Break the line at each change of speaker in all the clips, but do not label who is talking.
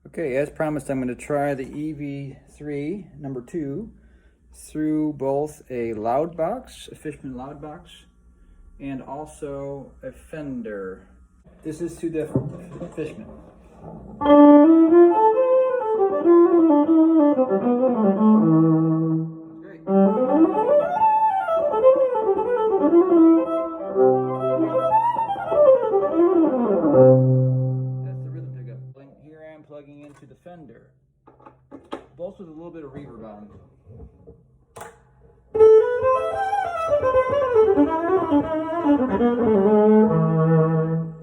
Okay, as promised, I'm going to try the EV3 number 2 through both a loud box, a Fishman loud box, and also a Fender. This is to the Fishman. Great. That's the rhythm pickup. Here I am plugging into the Fender, both with a little bit of reverb on.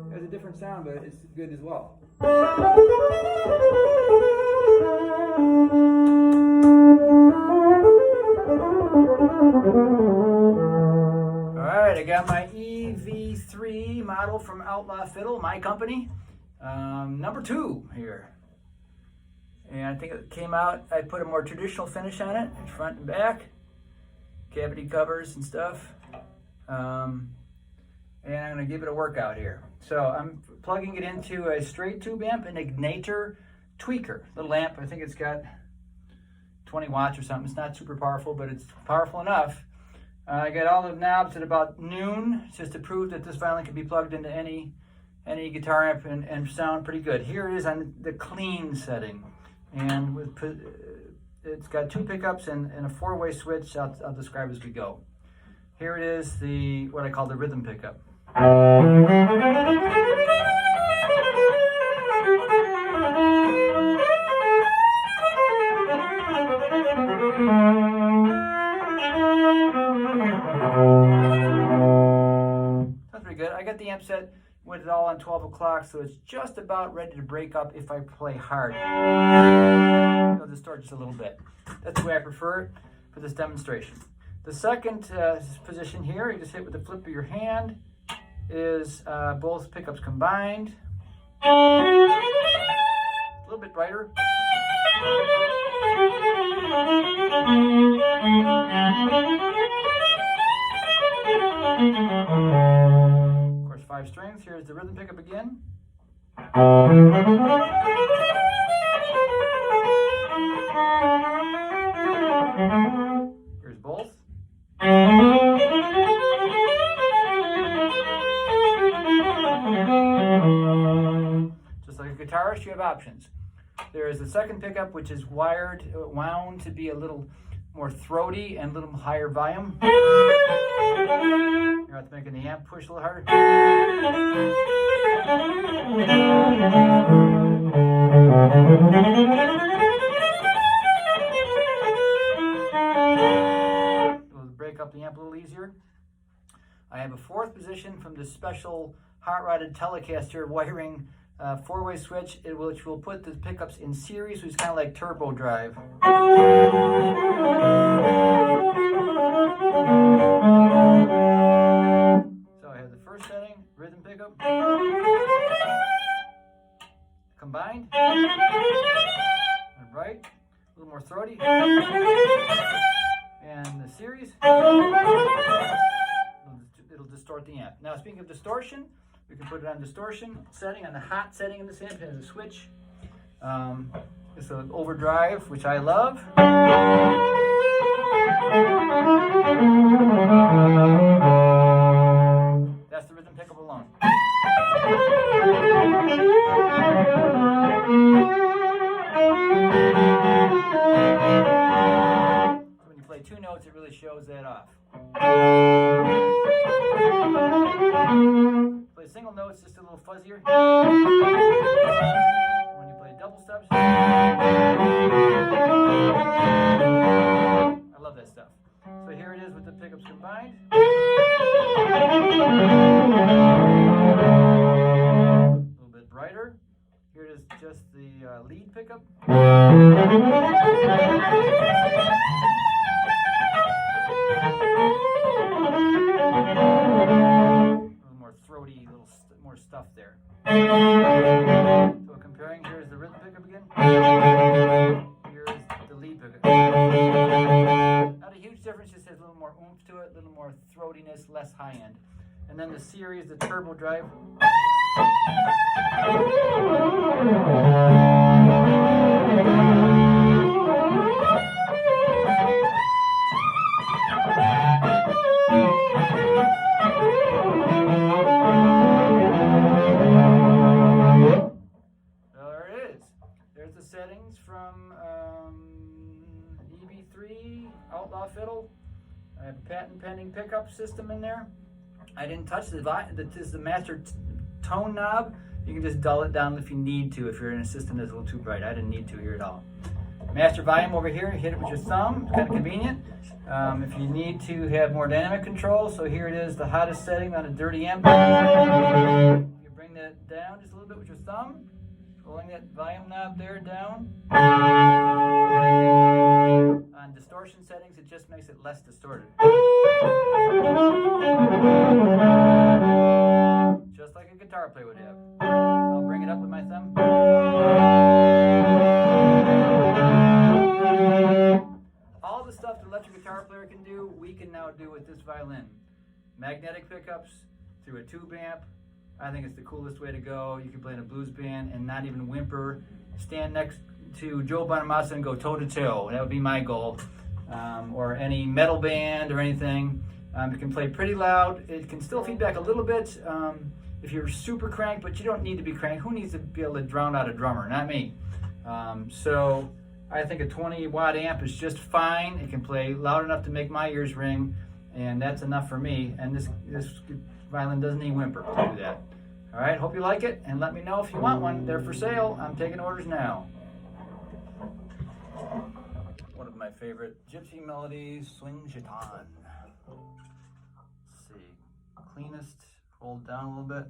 It has a different sound, but it's good as well. Alright, I got my EV3 model from Outlaw Fiddle, my company. Number 2 here. And I think it came out, I put a more traditional finish on it, front and back, cavity covers and stuff. And I'm going to give it a workout here. So I'm plugging it into a straight tube amp, an Ignator tweaker. The lamp, I think it's got 20 watts or something. It's not super powerful, but it's powerful enough. I got all the knobs at about noon, just to prove that this violin can be plugged into any guitar amp and sound pretty good. Here it is on the clean setting. And it's got 2 pickups and a 4-way switch. I'll describe as we go. Here it is, what I call the rhythm pickup. That's pretty good. I got the amp set with it all on 12 o'clock, so it's just about ready to break up if I play hard. It'll distort just a little bit. That's the way I prefer it for this demonstration. The second position here, you just hit with the flip of your hand, is both pickups combined. A little bit brighter. Of course, 5 strings. Here's the rhythm pickup again. Here's both. Just like a guitarist, you have options. There is the second pickup, which is wound to be a little more throaty and a little higher volume. You're not making the amp push a little harder. It'll break up the amp a little easier. I have a 4th position from the special hot-rodded Telecaster wiring 4-way switch, which will put the pickups in series, which is kind of like turbo drive. So I have the first setting, rhythm pickup, combined, and right, a little more throaty, and the series, it'll distort the amp. Now, speaking of distortion, we can put it on distortion setting, on the hot setting of this amp. It has a switch. It's an overdrive, which I love. That's the rhythm pickup alone. So when you play 2 notes, it really shows that off. Play single notes, just a little fuzzier. When you play double steps, I love that stuff. So here it is with the pickups combined. A little bit brighter. Here it is, just the lead pickup. Throaty, little more stuff there. So comparing, here's the rhythm pickup again. Here's the lead pickup. Not a huge difference, just has a little more oomph to it, a little more throatiness, less high end. And then the series, the turbo drive. system in there. I didn't touch this is the master tone knob. You can just dull it down if you need to, if you're in a system that's a little too bright. I didn't need to here at all. Master volume over here, hit it with your thumb, it's kind of convenient. If you need to have more dynamic control, so here it is, the hottest setting on a dirty amp. You bring that down just a little bit with your thumb, pulling that volume knob there down. On distortion settings, it just makes it less distorted. Just like a guitar player would have. I'll bring it up with my thumb. All the stuff the electric guitar player can do, we can now do with this violin. Magnetic pickups through a tube amp. I think it's the coolest way to go. You can play in a blues band and not even whimper. Stand next to Joe Bonamassa and go toe to toe. That would be my goal. Or any metal band or anything. It can play pretty loud. It can still feedback a little bit if you're super cranked, but you don't need to be cranked. Who needs to be able to drown out a drummer? Not me. So I think a 20-watt amp is just fine. It can play loud enough to make my ears ring, and that's enough for me. And this violin doesn't need whimper to do that. All right, hope you like it, and let me know if you want one. They're for sale. I'm taking orders now. One of my favorite gypsy melodies, Swing Gitan. Let's see, cleanest, hold down a little bit.